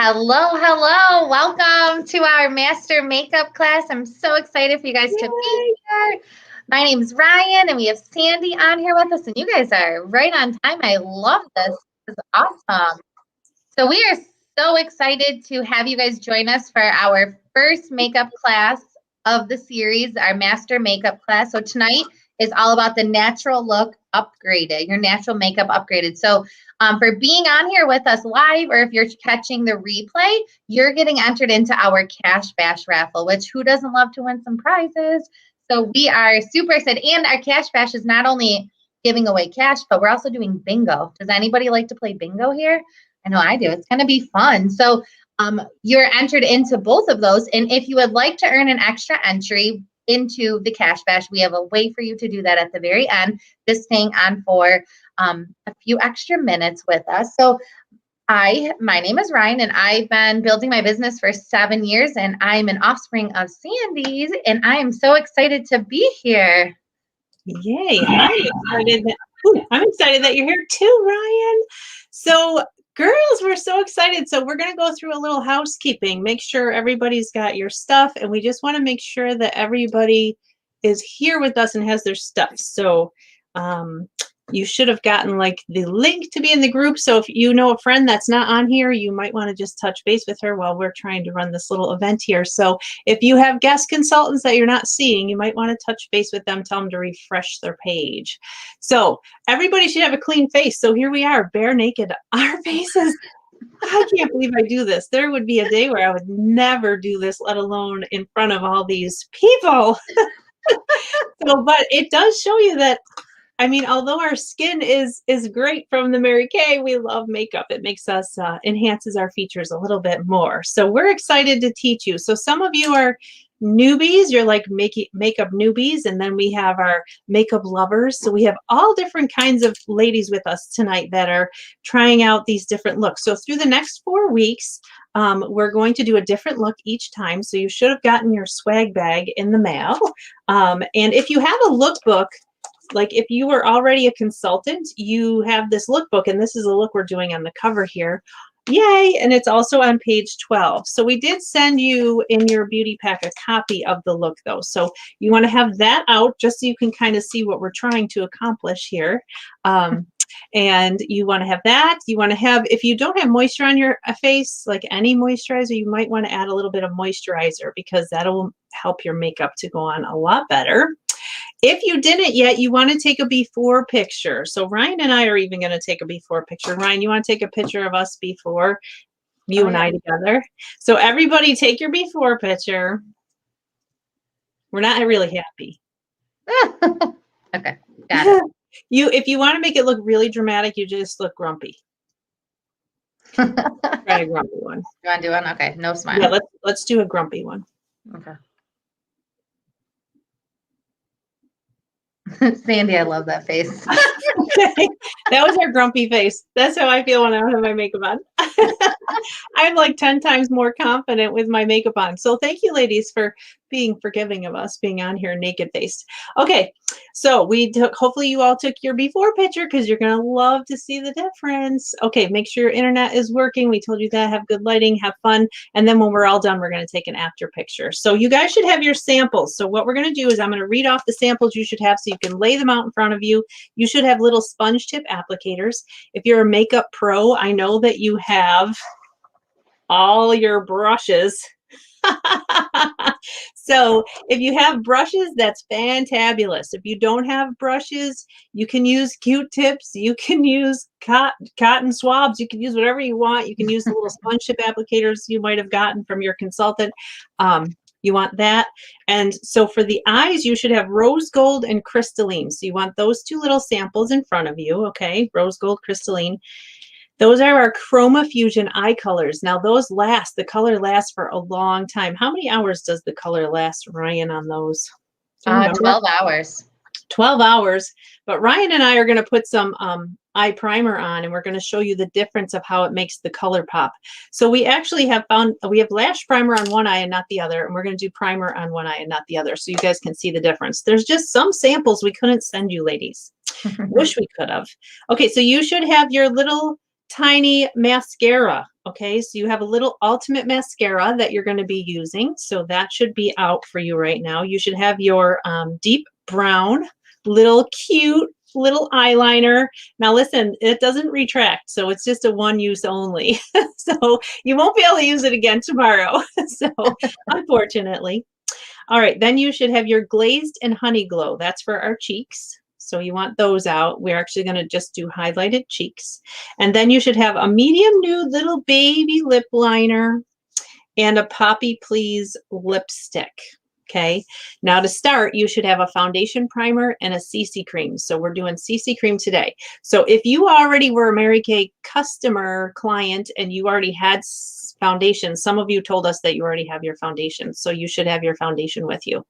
Hello, hello. Welcome to our master makeup class. I'm so excited for you guys to be here. My name is Ryan, and we have Sandy on here with us, and you guys are right on time. I love this. This is awesome. So we are so excited to have you guys join us for our first makeup class of the series, our master makeup class. So tonight is all about the natural look upgraded, your natural makeup upgraded. So for being on here with us live, or if you're catching the replay, you're getting entered into our Cash Bash raffle, which who doesn't love to win some prizes? So we are super excited. And our Cash Bash is not only giving away cash, but we're also doing bingo. Does anybody like to play bingo here? I know I do. It's going to be fun. So you're entered into both of those. And if you would like to earn an extra entry into the Cash Bash, we have a way for you to do that at the very end. Just staying on for a few extra minutes with us. So my name is Ryan, and I've been building my business for 7 years, and I'm an offspring of Sandy's, and I am so excited to be here. Yay. I'm excited that you're here too, Ryan. So girls, we're so excited. So we're going to go through a little housekeeping, make sure everybody's got your stuff. And we just want to make sure that everybody is here with us and has their stuff. So you should have gotten like the link to be in the group. So if you know a friend that's not on here, you might want to just touch base with her while we're trying to run this little event here. So if you have guest consultants that you're not seeing, you might want to touch base with them, tell them to refresh their page. So everybody should have a clean face. So here we are, bare naked, our faces. I can't believe I do this. There would be a day where I would never do this, let alone in front of all these people. But it does show you that, I mean, although our skin is great from the Mary Kay, we love makeup. It makes us, enhances our features a little bit more. So we're excited to teach you. So some of you are newbies, you're like makeup newbies, and then we have our makeup lovers. So we have all different kinds of ladies with us tonight that are trying out these different looks. So through the next 4 weeks, we're going to do a different look each time. So you should have gotten your swag bag in the mail. And if you have a lookbook, like if you were already a consultant, you have this lookbook, and this is a look we're doing on the cover here. Yay! And it's also on page 12. So we did send you in your beauty pack a copy of the look though. So you want to have that out just so you can kind of see what we're trying to accomplish here. And you want to have that. You want to have, if you don't have moisture on your face, like any moisturizer, you might want to add a little bit of moisturizer because that'll help your makeup to go on a lot better. If you didn't yet, you want to take a before picture. So Ryan and I are even going to take a before picture. Ryan, you want to take a picture of us before, you and I together? So everybody take your before picture. We're not really happy. Okay, got it. If you want to make it look really dramatic, you just look grumpy. Try a grumpy one. You want to do one? Okay, no smile. Yeah, let's do a grumpy one. Okay. Sandy, I love that face. Okay. That was our grumpy face. That's how I feel when I don't have my makeup on. I'm like 10 times more confident with my makeup on. So thank you, ladies, for being forgiving of us being on here naked faced. Okay, so hopefully you all took your before picture because you're going to love to see the difference. Okay, make sure your internet is working. We told you that. Have good lighting, have fun. And then when we're all done, we're going to take an after picture. So you guys should have your samples. So what we're going to do is I'm going to read off the samples you should have so you can lay them out in front of you. You should have little sponge tip applicators. If you're a makeup pro, I know that you have all your brushes. So if you have brushes, that's fantabulous. If you don't have brushes, you can use Q-tips, you can use cotton swabs, you can use whatever you want. You can use the little sponge tip applicators you might have gotten from your consultant. You want that. And so for the eyes, you should have rose gold and crystalline. So you want those two little samples in front of you, okay? Rose gold, crystalline. Those are our Chroma Fusion eye colors. Now those last, the color lasts for a long time. How many hours does the color last, Ryan, on those? 12 hours. 12 hours. But Ryan and I are going to put some eye primer on, and we're going to show you the difference of how it makes the color pop. So we actually have found, we have lash primer on one eye and not the other, and we're going to do primer on one eye and not the other, so you guys can see the difference. There's just some samples we couldn't send you, ladies. Wish we could have. Okay, so you should have your little tiny mascara. Okay, so you have a little ultimate mascara that you're going to be using. So that should be out for you right now. You should have your deep brown, little cute little eyeliner. Now listen, it doesn't retract, so it's just a one use only. So you won't be able to use it again tomorrow. So unfortunately. All right, then you should have your glazed and honey glow. That's for our cheeks. So you want those out. We're actually going to just do highlighted cheeks. And then you should have a medium nude little baby lip liner and a Poppy Please lipstick. Okay, now to start, you should have a foundation primer and a CC cream. So we're doing CC cream today. So if you already were a Mary Kay customer client and you already had foundation, some of you told us that you already have your foundation. So you should have your foundation with you.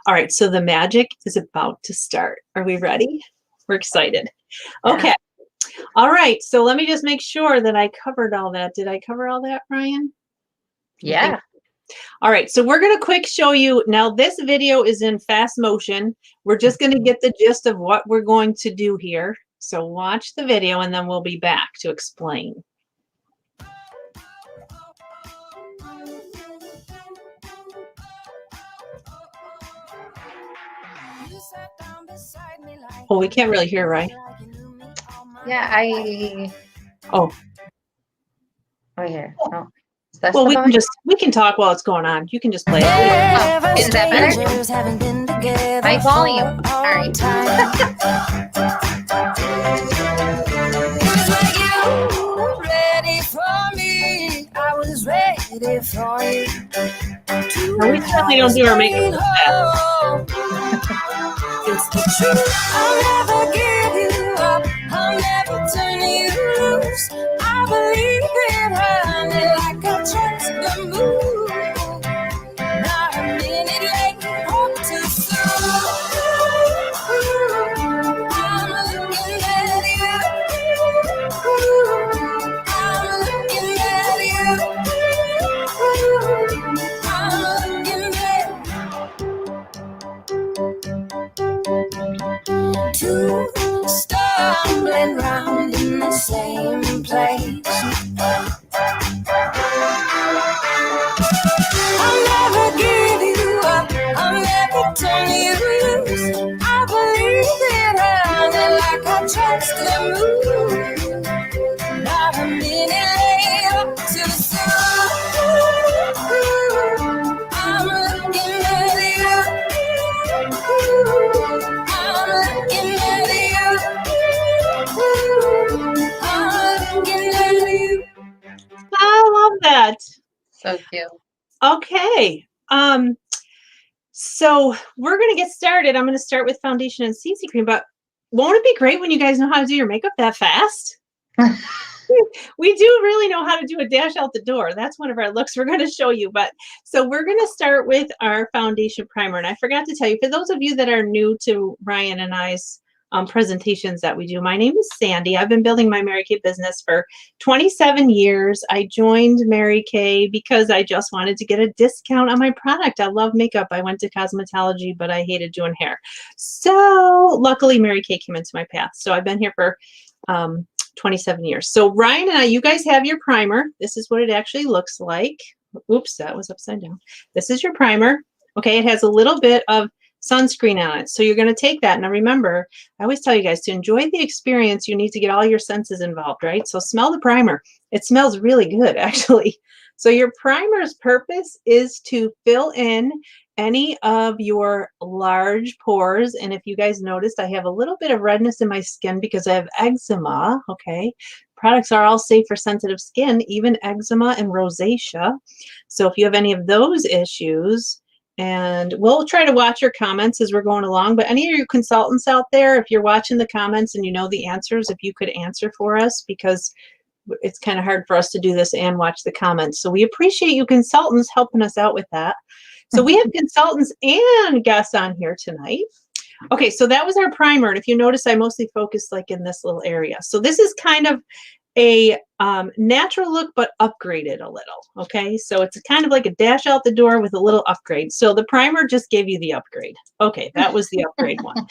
All right, so the magic is about to start. Are we ready? We're excited. Okay. All right, so let me just make sure that I covered all that. Did I cover all that, Ryan? Yeah. All right, so we're going to quick show you. Now, this video is in fast motion. We're just going to get the gist of what we're going to do here. So watch the video, and then we'll be back to explain. Oh, we can't really hear, right? Yeah, Oh. Right here. Oh. Well, we can talk while it's going on. You can just play it. Oh, is that better? My volume. All right. Ready for me. I was ready for you. No, we certainly don't do our makeup. It's the truth. I'll never give you up. I'll never turn you loose. I believe in honey like I trust the moon. Not a minute late, hope too soon. I'm looking at you. I'm looking at you. I'm looking at two stumbling round in the same place. I'll never give you up. I'll never turn you loose. I believe in honey like I trust the moon. Not a minute late, up too soon. I'm looking at you. I'm looking at you. I'm looking at you. I love that. So cute. Okay. So we're going to get started. I'm going to start with foundation and CC cream, but won't it be great when you guys know how to do your makeup that fast? We do really know how to do a dash out the door. That's one of our looks we're going to show you. But so we're going to start with our foundation primer. And I forgot to tell you, for those of you that are new to Ryan and I's presentations that we do, my name is Sandy. I've been building my Mary Kay business for 27 years. I joined Mary Kay because I just wanted to get a discount on my product. I love makeup. I went to cosmetology, but I hated doing hair. So luckily Mary Kay came into my path. So I've been here for 27 years. So Ryan and I, you guys have your primer. This is what it actually looks like. Oops, that was upside down. This is your primer. Okay, it has a little bit of sunscreen on it. So you're going to take that. Now remember, I always tell you guys to enjoy the experience, you need to get all your senses involved, right? So smell the primer. It smells really good, actually. So your primer's purpose is to fill in any of your large pores. And if you guys noticed, I have a little bit of redness in my skin because I have eczema, okay? Products are all safe for sensitive skin, even eczema and rosacea. So if you have any of those issues, and we'll try to watch your comments as we're going along, but any of your consultants out there, if you're watching the comments and you know the answers, if you could answer for us, because it's kind of hard for us to do this and watch the comments. So we appreciate you consultants helping us out with that. So we have consultants and guests on here tonight. Okay, so that was our primer. And if you notice, I mostly focused like in this little area. So this is kind of a natural look, but upgraded a little. Okay, so it's kind of like a dash out the door with a little upgrade. So the primer just gave you the upgrade. Okay, that was the upgrade one.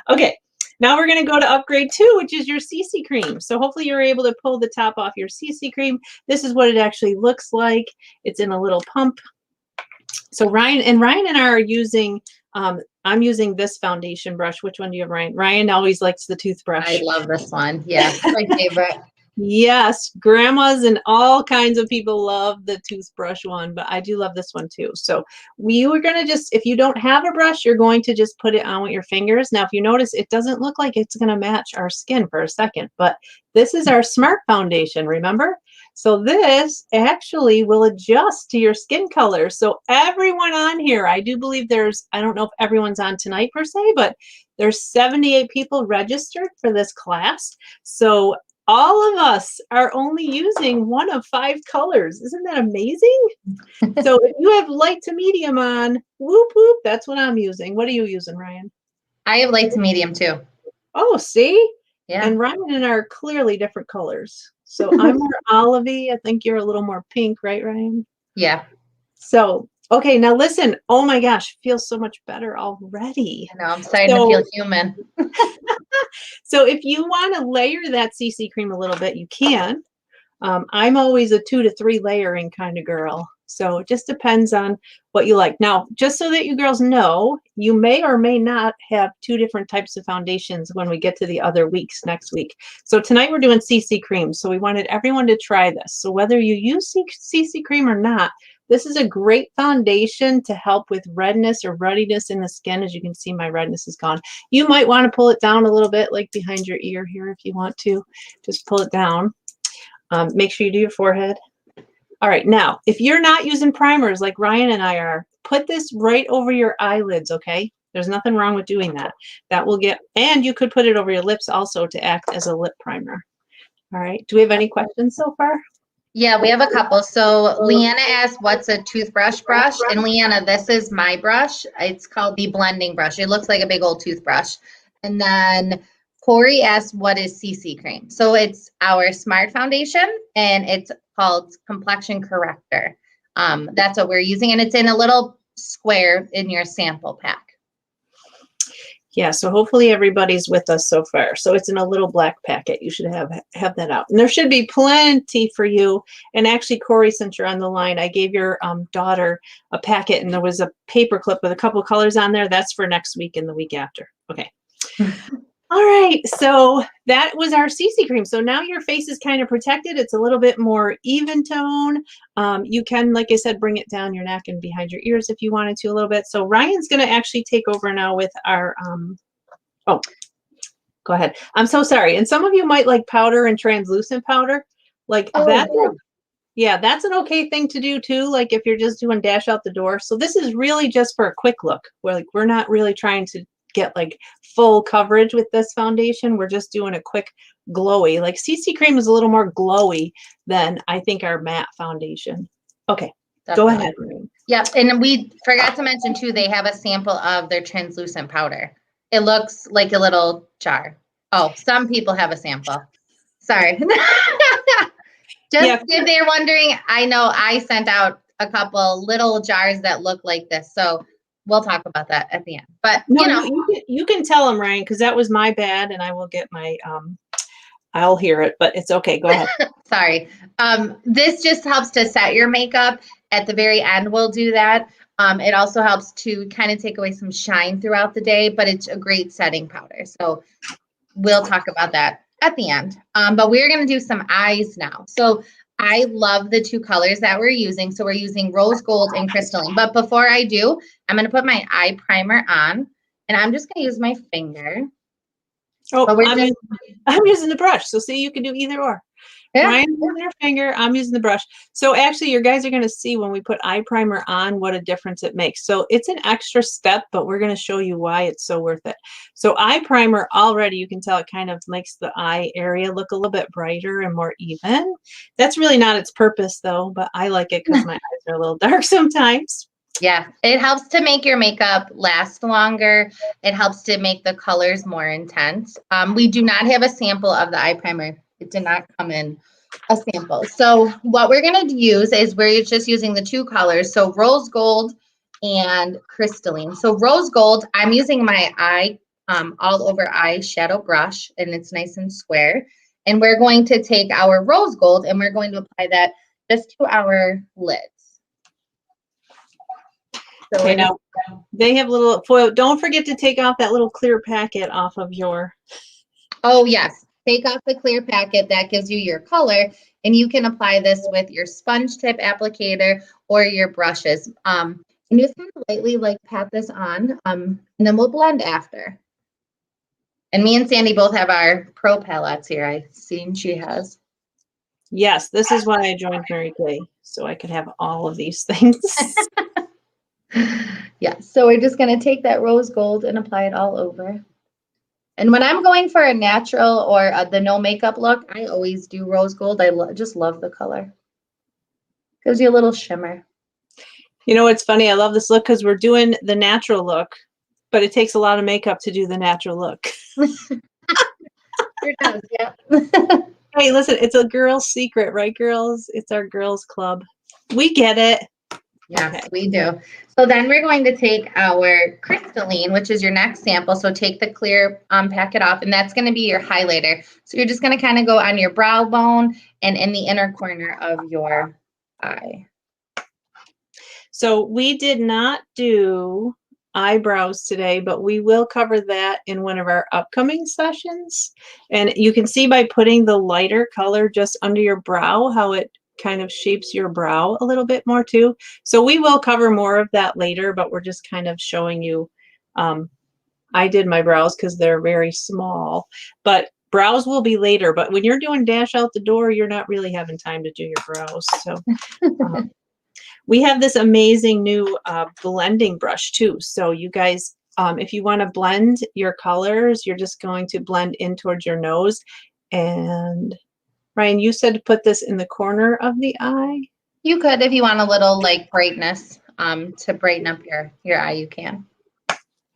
Okay, Now we're going to go to upgrade 2, which is your CC cream. So hopefully you're able to pull the top off your CC cream. This is what it actually looks like. It's in a little pump. So Ryan and I are using, I'm using this foundation brush. Which one do you have, Ryan? Ryan always likes the toothbrush. I love this one. Yeah, it's my favorite. Yes, grandmas and all kinds of people love the toothbrush one, but I do love this one too. So we were going to just, if you don't have a brush, you're going to just put it on with your fingers. Now, if you notice, it doesn't look like it's going to match our skin for a second, but this is our Smart Foundation, remember? So this actually will adjust to your skin color. So everyone on here, I do believe there's, I don't know if everyone's on tonight per se, but there's 78 people registered for this class. So all of us are only using one of 5 colors. Isn't that amazing? So if you have light to medium on, whoop, whoop, that's what I'm using. What are you using, Ryan? I have light to medium too. Oh, see? Yeah. And Ryan and I are clearly different colors. So I'm more olivey. I think you're a little more pink, right, Ryan? Yeah. So, okay, now listen. Oh my gosh, feels so much better already. I know, I'm starting to feel human. So if you want to layer that CC cream a little bit, you can. I'm always a 2 to 3 layering kind of girl. So it just depends on what you like. Now, just so that you girls know, you may or may not have 2 different types of foundations when we get to the other weeks next week. So tonight we're doing CC cream. So we wanted everyone to try this. So whether you use CC cream or not, this is a great foundation to help with redness or ruddiness in the skin. As you can see, my redness is gone. You might want to pull it down a little bit, like behind your ear here if you want to. Just pull it down. Make sure you do your forehead. All right, now, if you're not using primers like Ryan and I are, put this right over your eyelids, okay? There's nothing wrong with doing that. That will get, and you could put it over your lips also to act as a lip primer. All right, do we have any questions so far? Yeah, we have a couple. So Leanna asked, what's a toothbrush brush? And Leanna, this is my brush. It's called the blending brush. It looks like a big old toothbrush. And then Corey asked, what is CC cream? So it's our Smart Foundation, and it's called Complexion Corrector. That's what we're using, and it's in a little square in your sample pack. Yeah, so hopefully everybody's with us so far. So it's in a little black packet. You should have that out. And there should be plenty for you. And actually, Corey, since you're on the line, I gave your daughter a packet, and there was a paper clip with a couple of colors on there. That's for next week and the week after. Okay. All right, so that was our CC cream. So now your face is kind of protected. It's a little bit more even tone. You can, like I said, bring it down your neck and behind your ears if you wanted to a little bit. So Ryan's going to actually take over now with our, oh, go ahead. I'm so sorry. And some of you might like powder and translucent powder. Like that. Yeah, that's an okay thing to do too. Like if you're just doing dash out the door. So this is really just for a quick look. We're not really trying to get like full coverage with this foundation. We're just doing a quick glowy. Like CC cream is a little more glowy than I think our matte foundation. Okay, definitely. Go ahead. Yep, and we forgot to mention too, they have a sample of their translucent powder. It looks like a little jar. Oh, some people have a sample. Sorry. Just if they're wondering, I know I sent out a couple little jars that look like this. So we'll talk about that at the end. But no, you know, you can tell them, Ryan, because that was my bad, and I will get my I'll hear it, but it's okay. Go ahead. Sorry. This just helps to set your makeup. At the very end, we'll do that. It also helps to kind of take away some shine throughout the day, but it's a great setting powder. So we'll talk about that at the end. But we're going to do some eyes now. So I love the 2 colors that we're using. So we're using rose gold and crystalline. But before I do, I'm going to put my eye primer on, and I'm just going to use my finger. Oh, I'm using the brush. So see, you can do either or. Yeah. Ryan's using her finger. I'm using the brush. So actually, you guys are going to see when we put eye primer on what a difference it makes. So it's an extra step, but we're going to show you why it's so worth it. So eye primer already, you can tell it kind of makes the eye area look a little bit brighter and more even. That's really not its purpose, though, but I like it because my eyes are a little dark sometimes. Yeah, it helps to make your makeup last longer. It helps to make the colors more intense. We do not have a sample of the eye primer. It did not come in a sample. So what we're going to use is we're just using the 2 colors. So rose gold and crystalline. So rose gold, I'm using my eye all over eyeshadow brush, and it's nice and square. And we're going to take our rose gold and we're going to apply that just to our lids. So Okay, now they have little foil. Don't forget to take off that little clear packet off of your. Oh, yes. Take off the clear packet. That gives you your color. And you can apply this with your sponge tip applicator or your brushes. And just kind of lightly like pat this on. And then we'll blend after. And me and Sandy both have our pro palettes here. I've seen she has. Yes, this is why I joined Mary Kay, so I could have all of these things. Yeah, so we're just going to take that rose gold and apply it all over. And when I'm going for a natural or the no makeup look, I always do rose gold. I just love the color. Gives you a little shimmer. You know what's funny? I love this look because we're doing the natural look, but it takes a lot of makeup to do the natural look. It does, yeah. Hey, listen, it's a girl's secret, right, girls? It's our girls' club. We get it. Yes, okay. We do. So then we're going to take our crystalline, which is your next sample. So take the clear packet off, and that's going to be your highlighter. So you're just going to kind of go on your brow bone and in the inner corner of your eye. So we did not do eyebrows today, but we will cover that in one of our upcoming sessions. And you can see by putting the lighter color just under your brow how it kind of shapes your brow a little bit more too. So we will cover more of that later, but we're just kind of showing you. I did my brows because they're very small, but brows will be later. But when you're doing dash out the door, you're not really having time to do your brows. So we have this amazing new blending brush too. So you guys, if you want to blend your colors, you're just going to blend in towards your nose. And Ryan, you said to put this in the corner of the eye. You could, if you want a little like brightness to brighten up your eye, you can.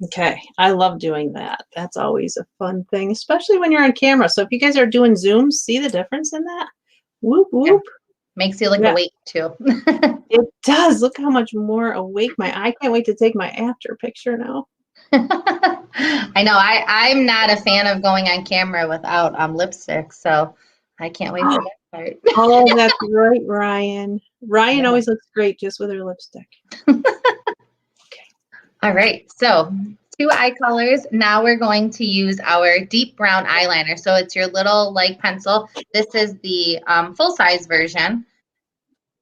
Okay, I love doing that. That's always a fun thing, especially when you're on camera. So if you guys are doing Zooms, see the difference in that? Whoop, whoop. Yeah. Makes you look awake too. It does. Look how much more awake I can't wait to take my after picture now. I know. I'm not a fan of going on camera without lipstick, so I can't wait for that part. Oh, that's right, Ryan. Ryan always looks great just with her lipstick. Okay. All right. So 2 eye colors. Now we're going to use our deep brown eyeliner. So it's your little like pencil. This is the full-size version.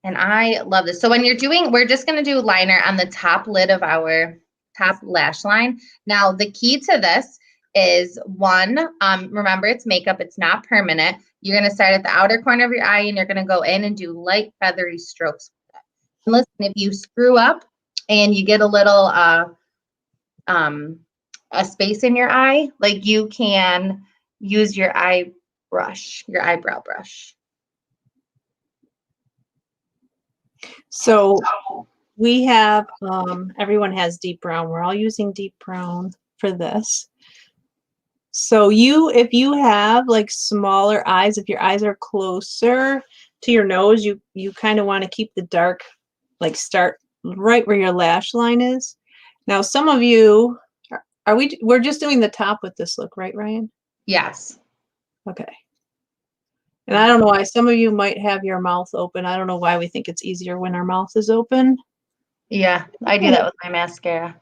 And I love this. So when you're doing, we're just going to do liner on the top lid of our top lash line. Now, the key to this is one, remember it's makeup, it's not permanent. You're going to start at the outer corner of your eye and you're going to go in and do light feathery strokes with it. And listen, if you screw up and you get a little a space in your eye, like you can use your eye brush, your eyebrow brush. So we have, everyone has deep brown. We're all using deep brown for this. So if you have like smaller eyes, if your eyes are closer to your nose, you kind of want to keep the dark, like start right where your lash line is. Now, some of you, we're just doing the top with this look, right, Ryan? Yes. Okay. And I don't know why some of you might have your mouth open. I don't know why we think it's easier when our mouth is open. Yeah, I do that with my mascara.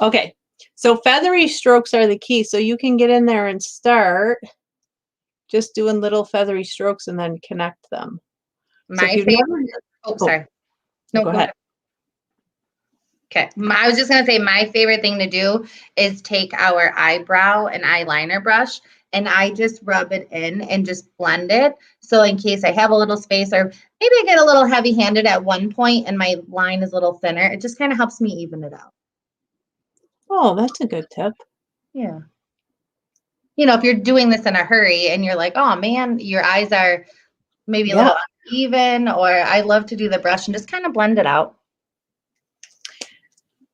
Okay, so feathery strokes are the key. So you can get in there and start just doing little feathery strokes and then connect them. My favorite. Sorry. No, go ahead. Okay, I was just going to say my favorite thing to do is take our eyebrow and eyeliner brush and I just rub it in and just blend it. So in case I have a little space or maybe I get a little heavy-handed at one point and my line is a little thinner, it just kind of helps me even it out. Oh, that's a good tip. Yeah. You know, if you're doing this in a hurry and you're like, oh man, your eyes are maybe a little uneven, or I love to do the brush and just kind of blend it out.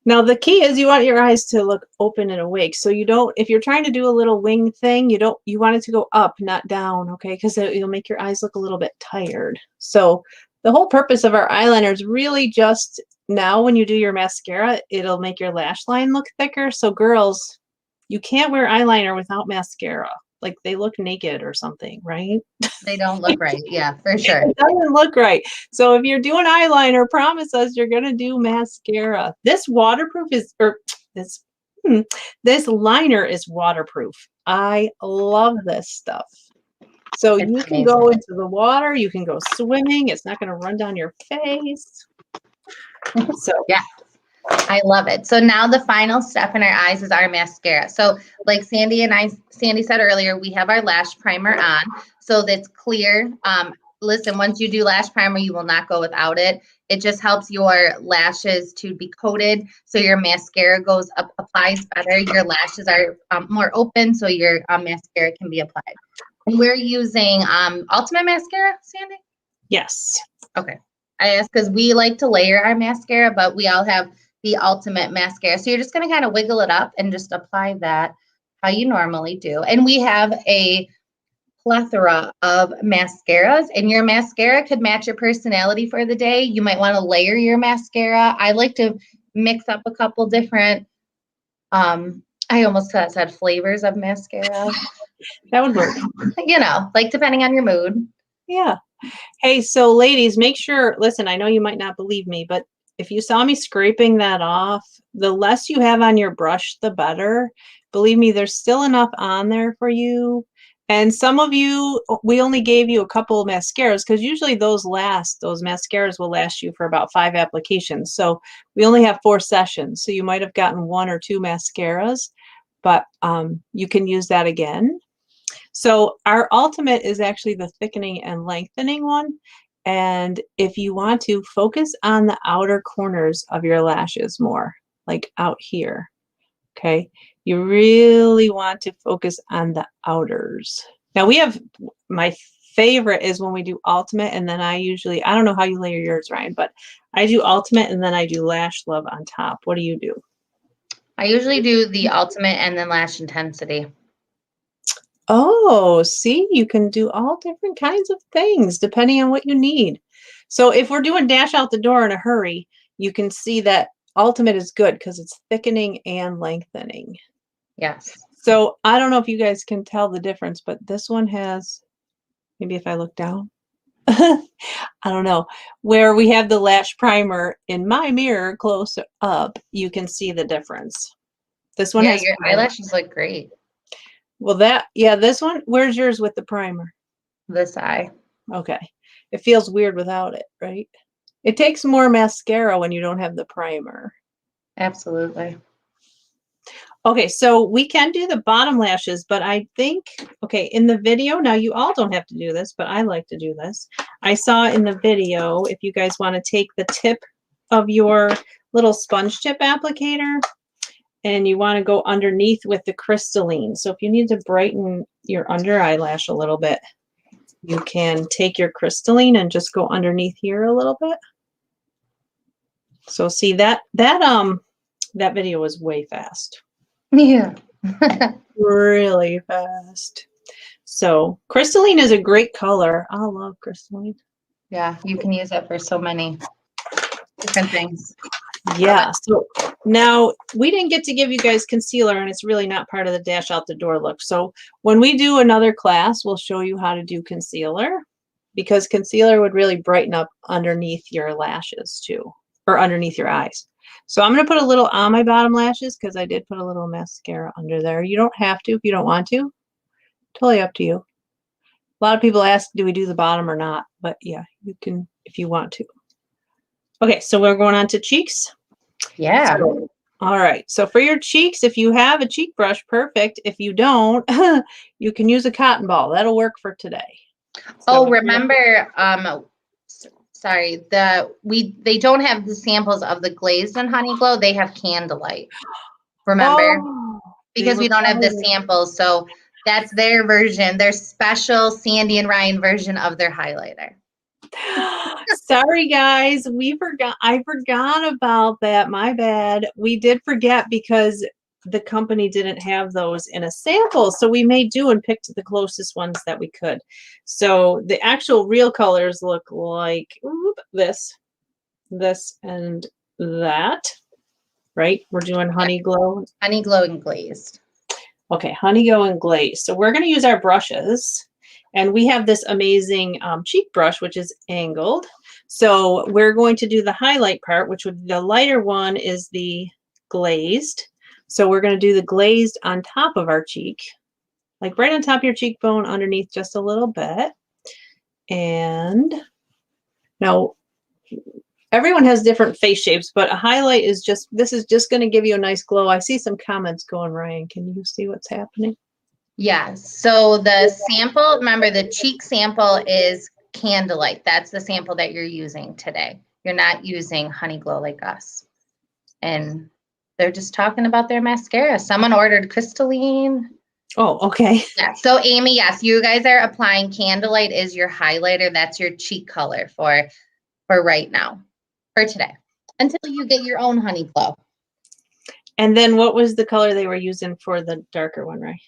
Now, the key is you want your eyes to look open and awake. So you don't, if you're trying to do a little wing thing, you want it to go up, not down, okay? Because it'll make your eyes look a little bit tired. So the whole purpose of our eyeliner is really just now when you do your mascara, it'll make your lash line look thicker. So girls, you can't wear eyeliner without mascara. Like they look naked or something, right? They don't look right. Yeah, for sure. It doesn't look right. So if you're doing eyeliner, promise us you're gonna do mascara. This waterproof is, or this liner is waterproof. I love this stuff. So It's you can amazing. go into the water, you can go swimming. It's not gonna run down your face. So Yeah, I love it. So now the final step in our eyes is our mascara. So like Sandy said earlier, we have our lash primer on. So that's clear. Listen, once you do lash primer, you will not go without it. It just helps your lashes to be coated. So your mascara goes up, applies better. Your lashes are more open. So your mascara can be applied. And we're using Ultimate Mascara, Sandy? yes. Okay. I asked because we like to layer our mascara, but we all have the Ultimate Mascara. So you're just going to kind of wiggle it up and just apply that how you normally do. And we have a plethora of mascaras, and your mascara could match your personality for the day. You might want to layer your mascara. I like to mix up a couple different, I almost said flavors of mascara. That would work. You know, like depending on your mood. Yeah. Hey, so ladies, make sure, listen, I know you might not believe me, but if you saw me scraping that off, the less you have on your brush, the better. Believe me, there's still enough on there for you. And some of you, we only gave you a couple of mascaras because usually those mascaras will last you for about 5 applications. So we only have 4 sessions. So you might have gotten 1 or 2 mascaras, but you can use that again. So our Ultimate is actually the thickening and lengthening one. And if you want to focus on the outer corners of your lashes more, like out here, okay? You really want to focus on the outers. Now we have, my favorite is when we do Ultimate, and then I don't know how you layer yours, Ryan, but I do Ultimate and then I do Lash Love on top. What do you do? I usually do the Ultimate and then Lash Intensity. Oh, see, you can do all different kinds of things depending on what you need. So if we're doing dash out the door in a hurry, you can see that Ultimate is good because it's thickening and lengthening. Yes. So I don't know if you guys can tell the difference, but this one has, maybe if I look down, I don't know, where we have the lash primer in my mirror close up, you can see the difference. This one has your eyelashes look great. Well, this one, where's yours with the primer? This eye. Okay. It feels weird without it, right? It takes more mascara when you don't have the primer. Absolutely. Okay, so we can do the bottom lashes, but I think, okay, in the video, now you all don't have to do this, but I like to do this. I saw in the video, if you guys want to take the tip of your little sponge tip applicator, and you want to go underneath with the crystalline. So if you need to brighten your under eyelash a little bit, you can take your crystalline and just go underneath here a little bit. So see that video was way fast. Yeah. Really fast. So crystalline is a great color. I love crystalline. Yeah, you can use it for so many different things. Yeah, so now we didn't get to give you guys concealer, and it's really not part of the dash out the door look. So when we do another class, we'll show you how to do concealer, because concealer would really brighten up underneath your lashes too, or underneath your eyes. So I'm going to put a little on my bottom lashes because I did put a little mascara under there. You don't have to if you don't want to. Totally up to you. A lot of people ask, do we do the bottom or not? But yeah, you can if you want to. Okay, so we're going on to cheeks. Yeah. So, all right. So for your cheeks, if you have a cheek brush, perfect. If you don't, you can use a cotton ball. That'll work for today. So remember, sorry, they don't have the samples of the glazed and honey glow. They have candlelight. Remember? Because we don't have the samples. So that's their version, their special Sandy and Ryan version of their highlighter. Sorry guys, I forgot about that. My bad. We did forget because the company didn't have those in a sample, so we made do and picked the closest ones that we could. So the actual real colors look like this, and that, right? We're doing Honey Glow. Honey Glow and glazed. Okay, Honey Glow and glaze. So we're going to use our brushes, and we have this amazing cheek brush, which is angled. So we're going to do the highlight part, which would be the lighter one is the glazed. So we're going to do the glazed on top of our cheek, like right on top of your cheekbone, underneath just a little bit. And now everyone has different face shapes, but a highlight is just, this is just going to give you a nice glow. I see some comments going, Ryan. Can you see what's happening? Yes. So the sample, remember the cheek sample is Candlelight. That's the sample that you're using today. You're not using Honey Glow like us. And they're just talking about their mascara. Someone ordered Crystalline. Oh, okay. Yeah. So Amy, yes, you guys are applying Candlelight is your highlighter. That's your cheek color for right now, for today, until you get your own Honey Glow. And then what was the color they were using for the darker one, right?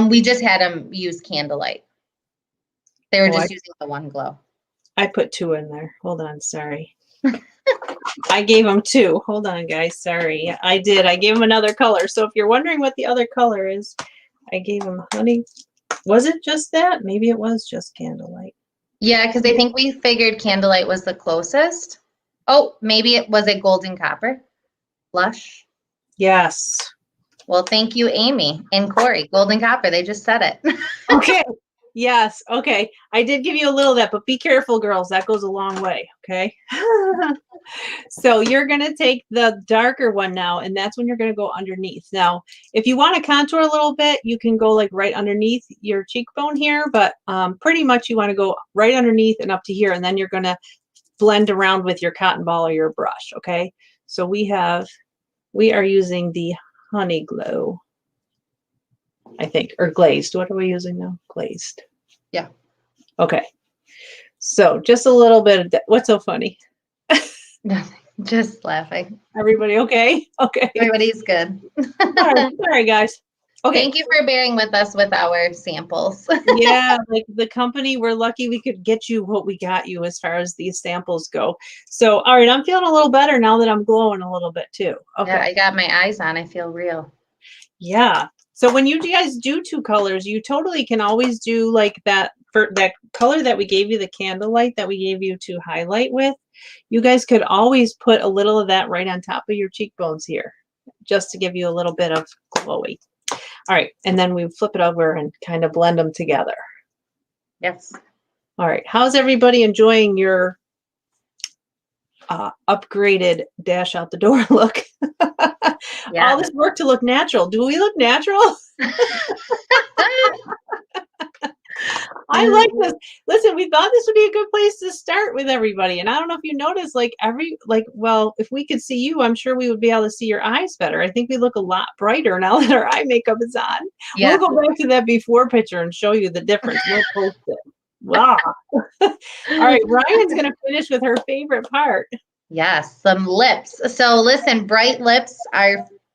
We just had them use Candlelight. They were just using the one glow. I put 2 in there. Hold on, sorry. I gave them 2. Hold on, guys. Sorry. I did. I gave them another color. So if you're wondering what the other color is, I gave them honey. Was it just that? Maybe it was just Candlelight. Yeah, because I think we figured Candlelight was the closest. Oh, maybe it was a Golden Copper blush. Yes. Well, thank you, Amy and Corey. Golden Copper, they just said it. Okay. Yes. Okay. I did give you a little of that, but be careful, girls. That goes a long way. Okay. So you're going to take the darker one now, and that's when you're going to go underneath. Now, if you want to contour a little bit, you can go like right underneath your cheekbone here, but pretty much you want to go right underneath and up to here, and then you're going to blend around with your cotton ball or your brush. Okay. So we are using the Honey Glow, I think, or glazed. What are we using now? Glazed. Yeah. Okay. So just a little bit of what's so funny? Nothing. Just laughing. Everybody okay? Okay. Everybody's good. Sorry, guys. Okay. Thank you for bearing with us with our samples. Yeah, like the company, we're lucky we could get you what we got you as far as these samples go. So, all right, I'm feeling a little better now that I'm glowing a little bit too. Okay. Yeah, I got my eyes on. I feel real. Yeah. So when you guys do 2 colors, you totally can always do like that for that color that we gave you, the Candlelight that we gave you to highlight with. You guys could always put a little of that right on top of your cheekbones here, just to give you a little bit of glowy. All right. And then we flip it over and kind of blend them together. Yes. All right. How's everybody enjoying your upgraded dash out the door look? Yeah. All this work to look natural. Do we look natural? I like this. Listen, we thought this would be a good place to start with everybody. And I don't know if you noticed, well, if we could see you, I'm sure we would be able to see your eyes better. I think we look a lot brighter now that our eye makeup is on. Yeah. We'll go back to that before picture and show you the difference. We'll post it. Wow. All right, Ryan's going to finish with her favorite part. Yes, some lips. So listen, bright lips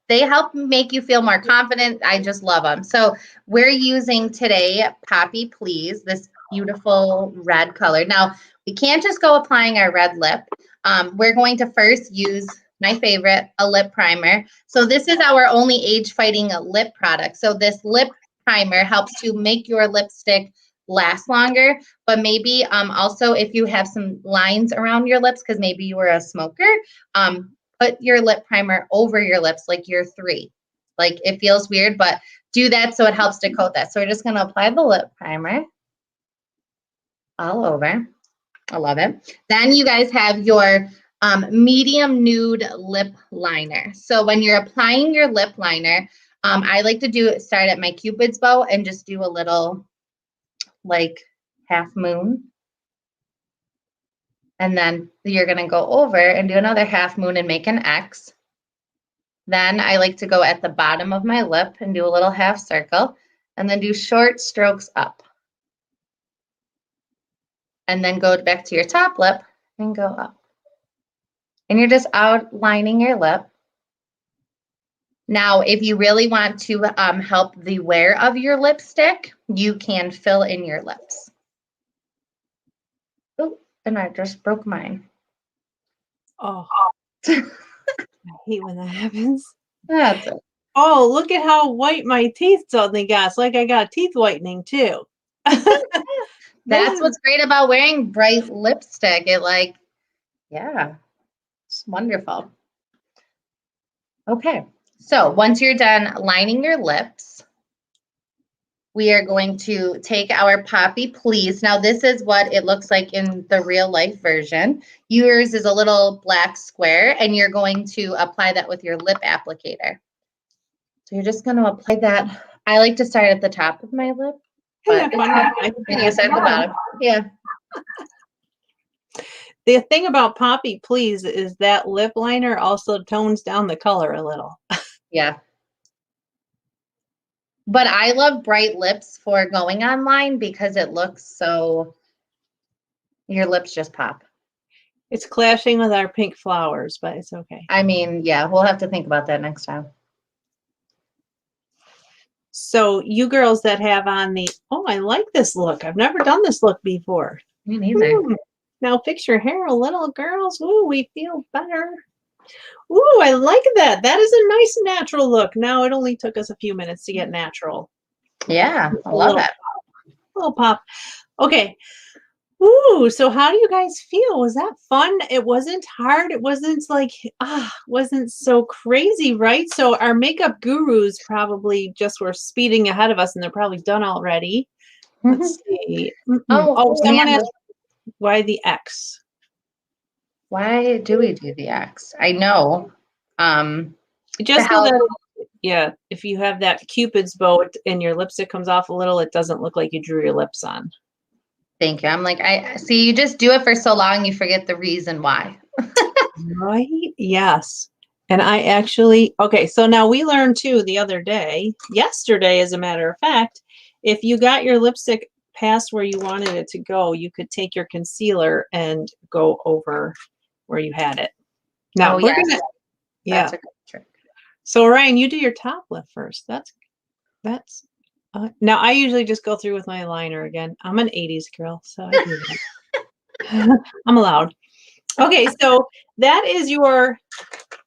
they help make you feel more confident. I just love them. So we're using today Poppy Please, this beautiful red color. Now, we can't just go applying our red lip. We're going to first use my favorite, a lip primer. So this is our only age-fighting lip product. So this lip primer helps to make your lipstick last longer, but maybe also if you have some lines around your lips because maybe you were a smoker, put your lip primer over your lips like you're 3. Like it feels weird, but do that so it helps to coat that. So we're just going to apply the lip primer all over. I love it. Then you guys have your medium nude lip liner. So when you're applying your lip liner, I like to start at my Cupid's bow and just do a little like half moon. And then you're going to go over and do another half moon and make an X. Then I like to go at the bottom of my lip and do a little half circle and then do short strokes up. And then go back to your top lip and go up. And you're just outlining your lip. Now, if you really want to help the wear of your lipstick, you can fill in your lips. Oh, and I just broke mine. Oh, I hate when that happens. That's it. Oh, look at how white my teeth suddenly got. It's like I got teeth whitening too. That's what's great about wearing bright lipstick. Yeah, it's wonderful. Okay, so once you're done lining your lips, we are going to take our Poppy Please. Now, this is what it looks like in the real life version. Yours is a little black square, and you're going to apply that with your lip applicator. So you're just going to apply that. I like to start at the top of my lip, but you start at the bottom. Yeah. The thing about Poppy Please is that lip liner also tones down the color a little. Yeah. But I love bright lips for going online because it looks so, your lips just pop. It's clashing with our pink flowers, but it's okay. I mean, yeah, we'll have to think about that next time. So you girls that have on the, oh, I like this look. I've never done this look before. Me neither. Now fix your hair a little, girls. Ooh, we feel better. Ooh, I like that. That is a nice natural look. Now it only took us a few minutes to get natural. Yeah, I love it. Little pop. Okay. Ooh, so how do you guys feel? Was that fun? It wasn't hard. It wasn't like, wasn't so crazy, right? So our makeup gurus probably just were speeding ahead of us and they're probably done already. Let's see. Someone asked why the X? Why do we do the X? I know. Just so that, yeah, if you have that Cupid's bow and your lipstick comes off a little, it doesn't look like you drew your lips on. Thank you. I'm like, I see, you just do it for so long, you forget the reason why. Right? Yes. And I actually, okay, so now we learned too the other day, yesterday, as a matter of fact, if you got your lipstick past where you wanted it to go, you could take your concealer and go over where you had it. Now, that's a good trick. So Ryan, you do your top lip first. That's now I usually just go through with my liner again. I'm an 80s girl, so I do that. I'm allowed. Okay, so that is your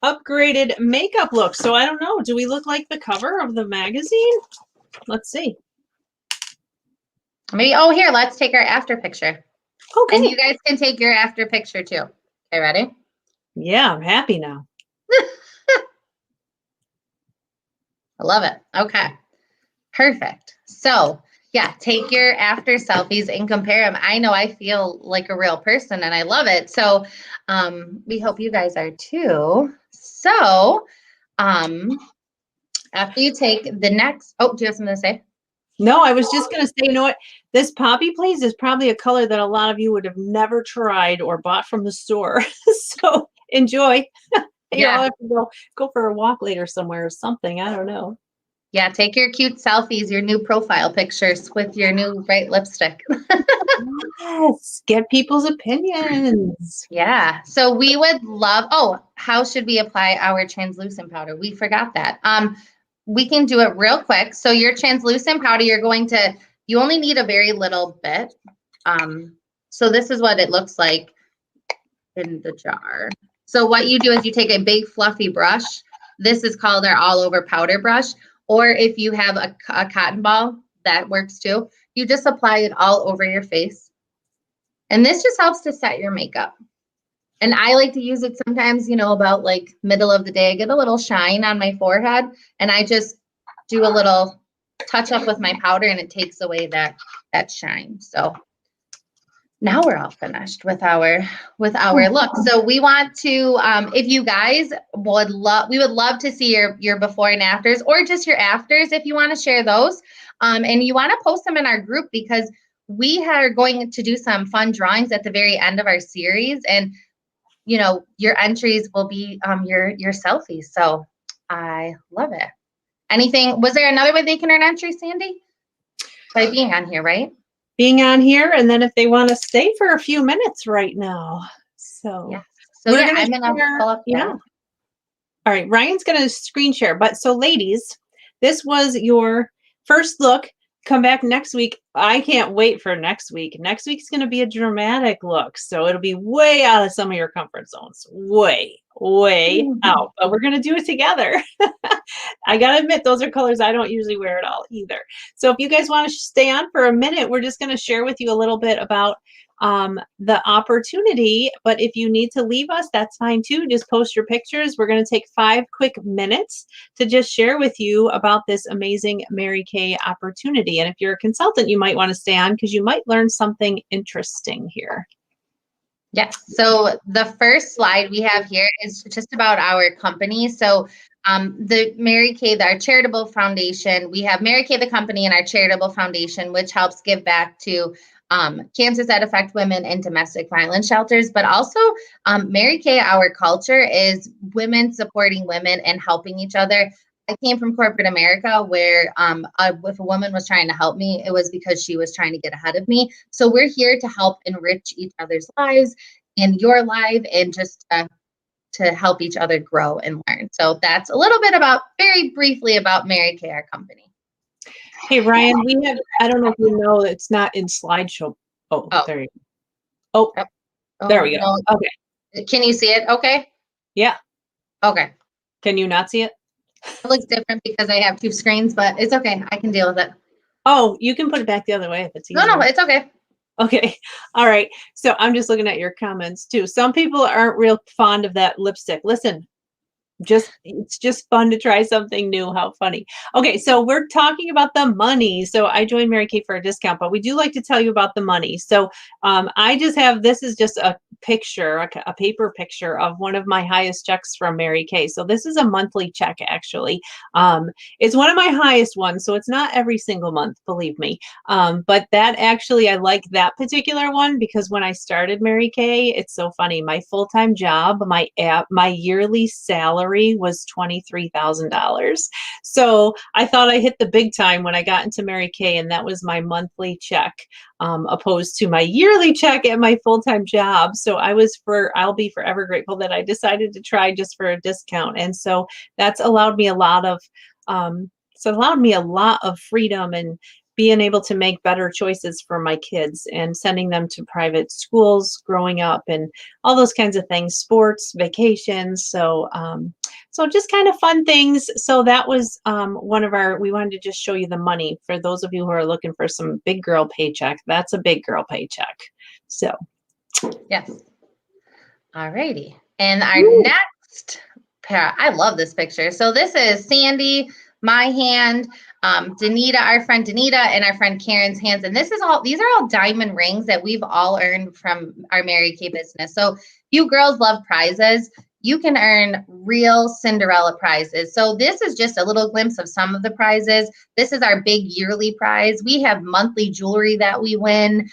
upgraded makeup look. So I don't know, do we look like the cover of the magazine? Let's see. Maybe, here, let's take our after picture. Okay. And you guys can take your after picture too. Okay, ready? Yeah, I'm happy now. I love it. Okay, perfect. So yeah, take your after selfies and compare them. I know I feel like a real person and I love it. So we hope you guys are too. So after you take the next, do you have something to say? No, I was just going to say, you know what? This Poppy Please is probably a color that a lot of you would have never tried or bought from the store. So enjoy. I'll have to go for a walk later somewhere or something. I don't know. Yeah, take your cute selfies, your new profile pictures with your new bright lipstick. Yes, get people's opinions. Yeah, so we would love, how should we apply our translucent powder? We forgot that. We can do it real quick. So your translucent powder, you only need a very little bit. So this is what it looks like in the jar. So what you do is you take a big fluffy brush. This is called our all over powder brush. Or if you have a cotton ball, that works too. You just apply it all over your face. And this just helps to set your makeup. And I like to use it sometimes, about like middle of the day. I get a little shine on my forehead and I just do a little touch up with my powder and it takes away that shine. So now we're all finished with our look. So we want to, if you guys we would love to see your before and afters, or just your afters if you want to share those. And you want to post them in our group because we are going to do some fun drawings at the very end of our series. And, your entries will be your selfies. So I love it. Was there another way they can earn entries, Sandy? By being on here, right? Being on here, and then if they want to stay for a few minutes right now. So yeah. So I'm gonna pull up all right, Ryan's gonna screen share. But so ladies, this was your first look come back next week. I can't wait for next week. Next week's going to be a dramatic look. So it'll be way out of some of your comfort zones. Way out. But we're going to do it together. I got to admit, those are colors I don't usually wear at all either. So if you guys want to stay on for a minute, we're just going to share with you a little bit about the opportunity. But if you need to leave us, that's fine too. Just post your pictures. We're going to take 5 quick minutes to just share with you about this amazing Mary Kay opportunity. And if you're a consultant, you might want to stay on because you might learn something interesting here. Yes. So the first slide we have here is just about our company. So the Mary Kay, our charitable foundation, we have Mary Kay, the company, and our charitable foundation, which helps give back to cancers that affect women in domestic violence shelters. But also Mary Kay, our culture is women supporting women and helping each other. I came from corporate America where if a woman was trying to help me, it was because she was trying to get ahead of me. So we're here to help enrich each other's lives and your life, and just to help each other grow and learn. So that's a little bit about, very briefly, about Mary Kay, our company. Hey, Ryan, we have, I don't know if you know, it's not in slideshow. Oh, there you go. Oh, there we go. No. Okay. Can you see it? Okay. Yeah. Okay. Can you not see it? It looks different because I have 2 screens, but it's okay. I can deal with it. Oh, you can put it back the other way if it's easier. No, it's okay. Okay. All right. So I'm just looking at your comments too. Some people aren't real fond of that lipstick. Listen, it's just fun to try something new. How funny. Okay, so we're talking about the money. So I joined Mary Kay for a discount, but we do like to tell you about the money. So I just have, this is just a picture, a paper picture of one of my highest checks from Mary Kay. So this is a monthly check, actually. It's one of my highest ones, so it's not every single month, believe me. But that actually, I like that particular one because when I started Mary Kay, it's so funny. My full-time job, my yearly salary was $23,000. So I thought I hit the big time when I got into Mary Kay, and that was my monthly check, opposed to my yearly check at my full-time job. So I'll be forever grateful that I decided to try just for a discount. And so that's allowed me a lot of freedom and being able to make better choices for my kids and sending them to private schools growing up and all those kinds of things, sports, vacations. So just kind of fun things. So that was we wanted to just show you the money for those of you who are looking for some big girl paycheck. That's a big girl paycheck. So. Yes. All righty. And our next pair, I love this picture. So this is Sandy, my hand, Danita, our friend Danita, and our friend Karen's hands. And these are all diamond rings that we've all earned from our Mary Kay business. So you girls love prizes. You can earn real Cinderella prizes. So this is just a little glimpse of some of the prizes. This is our big yearly prize. We have monthly jewelry that we win,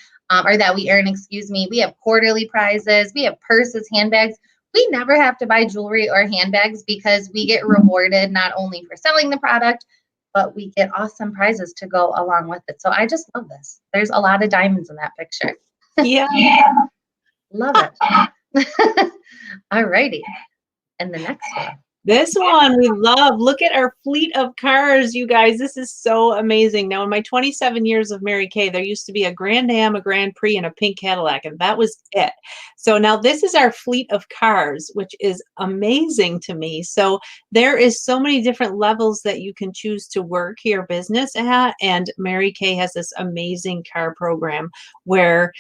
or that we earn, excuse me. We have quarterly prizes. We have purses, handbags. We never have to buy jewelry or handbags because we get rewarded not only for selling the product, but we get awesome prizes to go along with it. So I just love this. There's a lot of diamonds in that picture. Yeah. Love it. All righty. And the next one. This one we love. Look at our fleet of cars, you guys. This is so amazing. Now, in my 27 years of Mary Kay, there used to be a Grand Am, a Grand Prix, and a pink Cadillac, and that was it. So now this is our fleet of cars, which is amazing to me. So there is so many different levels that you can choose to work your business at, and Mary Kay has this amazing car program where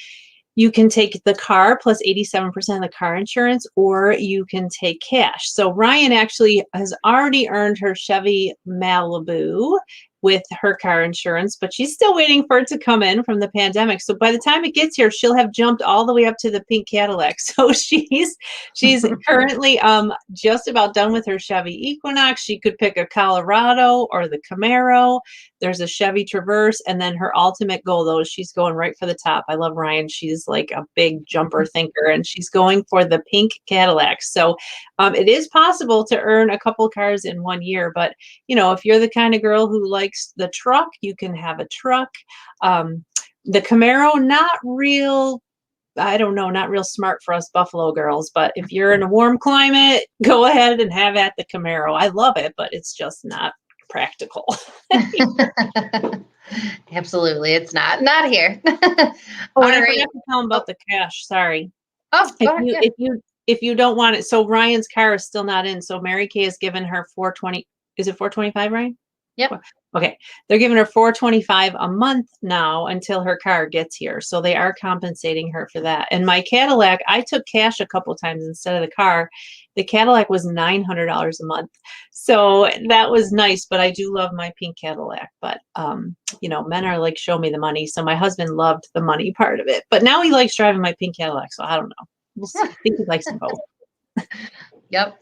you can take the car plus 87% of the car insurance, or you can take cash. So Ryan actually has already earned her Chevy Malibu with her car insurance, but she's still waiting for it to come in from the pandemic. So by the time it gets here, she'll have jumped all the way up to the pink Cadillac. So she's currently just about done with her Chevy Equinox. She could pick a Colorado or the Camaro. There's a Chevy Traverse, and then her ultimate goal, though, is she's going right for the top. I love Ryan. She's like a big jumper thinker, and she's going for the pink Cadillac. So it is possible to earn a couple cars in 1 year, but you know, if you're the kind of girl who likes the truck, you can have a truck. The Camaro, not real smart for us Buffalo girls, but if you're in a warm climate, go ahead and have at the Camaro. I love it, but it's just not practical. Absolutely. It's not here. Oh, All and I right. forgot to tell him Oh, about the cash. Sorry. oh, If go ahead. you Yeah. if you if you don't want it, so Ryan's car is still not in. So Mary Kay has given her 420. Is it 425, Ryan? Yep. Okay. They're giving her 425 a month now until her car gets here. So they are compensating her for that. And my Cadillac, I took cash a couple times instead of the car. The Cadillac was $900 a month. So that was nice, but I do love my pink Cadillac. But men are like, show me the money. So my husband loved the money part of it. But now he likes driving my pink Cadillac. So I don't know. We'll see. I think he likes them both. Yep.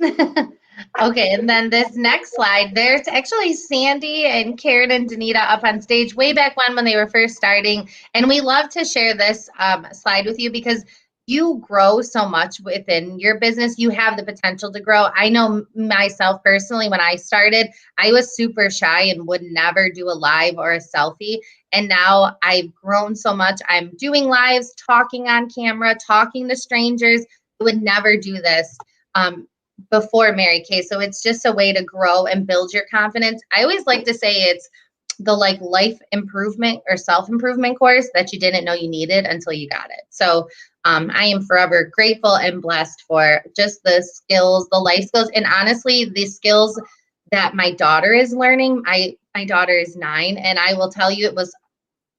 Okay, and then this next slide, there's actually Sandy and Karen and Danita up on stage way back when they were first starting. And we love to share this slide with you because you grow so much within your business. You have the potential to grow. I know myself personally, when I started, I was super shy and would never do a live or a selfie. And now I've grown so much. I'm doing lives, talking on camera, talking to strangers. I would never do this before Mary Kay. So it's just a way to grow and build your confidence. I always like to say it's the like life improvement or self-improvement course that you didn't know you needed until you got it. So I am forever grateful and blessed for just the skills, the life skills, and honestly, the skills that my daughter is learning. My daughter is 9, and I will tell you, it was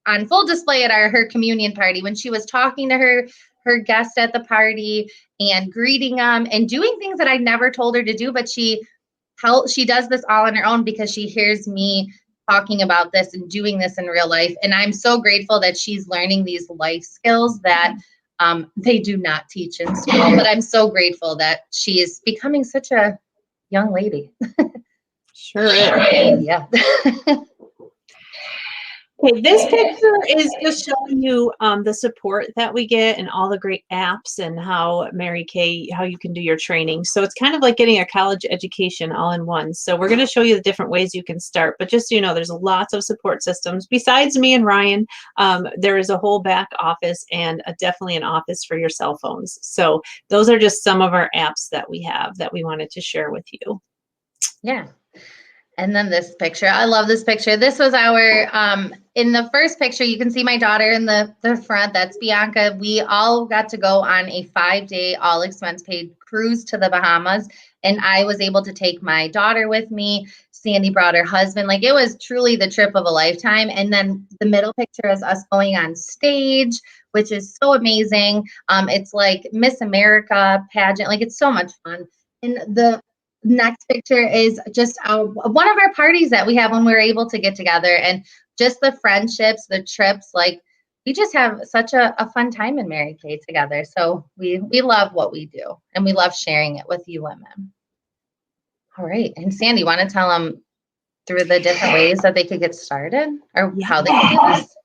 on full display at her communion party when she was talking to her guest at the party and greeting them and doing things that I never told her to do, but she does this all on her own because she hears me talking about this and doing this in real life. And I'm so grateful that she's learning these life skills that they do not teach in school, but I'm so grateful that she is becoming such a young lady. Sure is. Yeah. Okay, this picture is just showing you the support that we get and all the great apps and how Mary Kay, how you can do your training. So it's kind of like getting a college education all in one. So we're going to show you the different ways you can start. But just so you know, there's lots of support systems. Besides me and Ryan, there is a whole back office and definitely an office for your cell phones. So those are just some of our apps that we have that we wanted to share with you. Yeah. And then this picture, I love this picture. This was our, in the first picture, you can see my daughter in the front. That's Bianca. We all got to go on a 5-day, all expense paid cruise to the Bahamas. And I was able to take my daughter with me. Sandy brought her husband. Like, it was truly the trip of a lifetime. And then the middle picture is us going on stage, which is so amazing. It's like Miss America pageant. Like, it's so much fun. And the next picture is just one of our parties that we have when we're able to get together, and just the friendships, the trips. Like, we just have such a fun time in Mary Kay together. So we love what we do, and we love sharing it with you women. All right. And Sandy, want to tell them through the different ways that they could get started or how they can do this?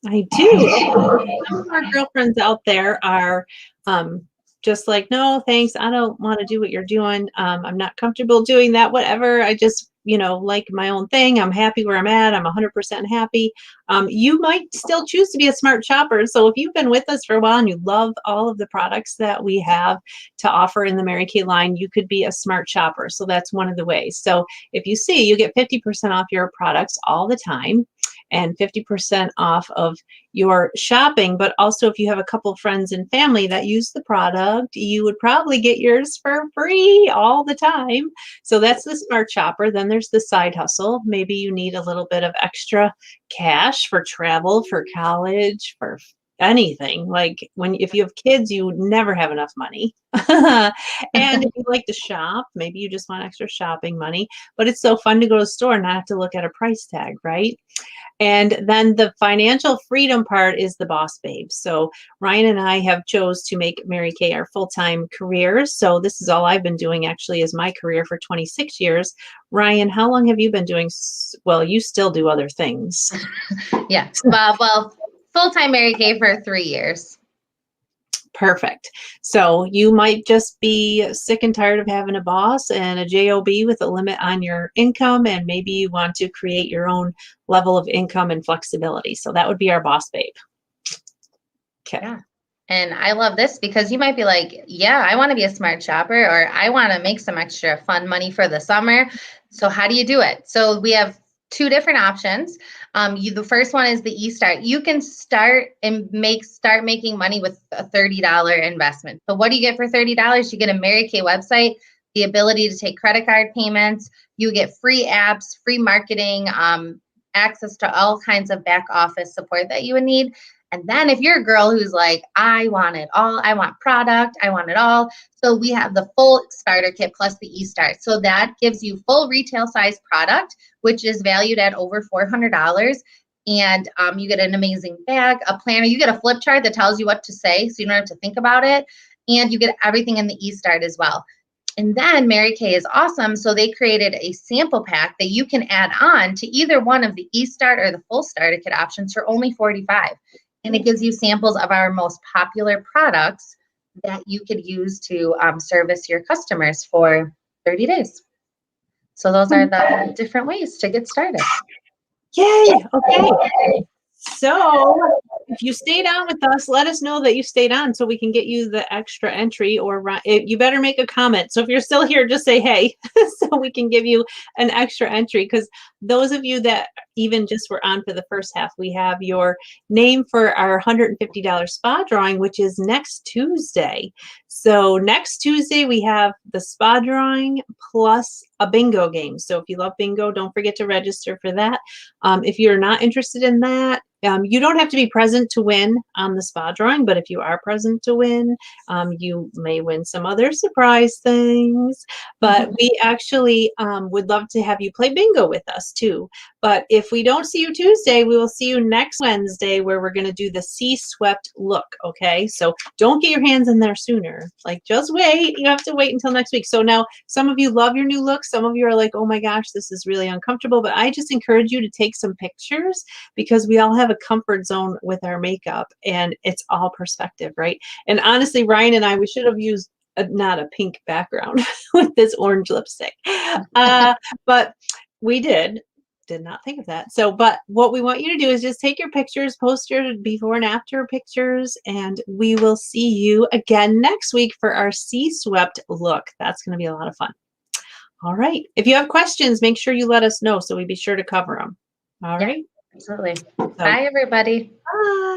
I do. Some of our girlfriends out there are just like, no, thanks. I don't want to do what you're doing. I'm not comfortable doing that, whatever. I just, like my own thing. I'm happy where I'm at. I'm 100% happy. You might still choose to be a smart shopper. So if you've been with us for a while and you love all of the products that we have to offer in the Mary Kay line, you could be a smart shopper. So that's one of the ways. So if you see, you get 50% off your products all the time and 50% off of your shopping. But also, if you have a couple friends and family that use the product, you would probably get yours for free all the time. So that's the smart shopper. Then there's the side hustle. Maybe you need a little bit of extra cash for travel, for college, for anything. Like if you have kids, you never have enough money. And if you like to shop, maybe you just want extra shopping money, but it's so fun to go to the store and not have to look at a price tag, right? And then the financial freedom part is the Boss Babe. So Ryan and I have chose to make Mary Kay our full-time career. So this is all I've been doing actually as my career for 26 years. Ryan, how long have you been doing? Well, you still do other things. Yeah. Well, full-time Mary Kay for 3 years. Perfect. So you might just be sick and tired of having a boss and a job with a limit on your income, and maybe you want to create your own level of income and flexibility. So that would be our Boss Babe. Okay. Yeah. And I love this because you might be like, yeah, I want to be a smart shopper, or I want to make some extra fun money for the summer. So how do you do it? So we have two different options. The first one is the eStart. You can start making money with a $30 investment. So what do you get for $30? You get a Mary Kay website, the ability to take credit card payments. You get free apps, free marketing, access to all kinds of back office support that you would need. And then if you're a girl who's like, I want it all, I want product, I want it all. So we have the full starter kit plus the eStart. So that gives you full retail size product, which is valued at over $400. And you get an amazing bag, a planner, you get a flip chart that tells you what to say, so you don't have to think about it. And you get everything in the eStart as well. And then Mary Kay is awesome. So they created a sample pack that you can add on to either one of the eStart or the full starter kit options for only $45. And it gives you samples of our most popular products that you could use to service your customers for 30 days. So those are the different ways to get started. Yay! Okay. So if you stayed on with us, let us know that you stayed on so we can get you the extra entry, or you better make a comment. So if you're still here, just say hey so we can give you an extra entry, because those of you that even just were on for the first half, we have your name for our $150 spa drawing, which is next Tuesday. So next Tuesday, we have the spa drawing plus a bingo game. So if you love bingo, don't forget to register for that. If you're not interested in that, you don't have to be present to win on the spa drawing, but if you are present to win, you may win some other surprise things. But we actually would love to have you play bingo with us too. But if we don't see you Tuesday, we will see you next Wednesday, where we're going to do the C-Swept look, okay? So don't get your hands in there sooner. Like, just wait. You have to wait until next week. So now some of you love your new look. Some of you are like, oh my gosh, this is really uncomfortable. But I just encourage you to take some pictures, because we all have a comfort zone with our makeup, and it's all perspective, right? And honestly, Ryan and I, we should have used not a pink background with this orange lipstick. But we did not think of that. So, but what we want you to do is just take your pictures, post your before and after pictures, and we will see you again next week for our C-Swept look. That's going to be a lot of fun. All right. If you have questions, make sure you let us know so we be sure to cover them. All right. Absolutely. Bye, everybody. Bye.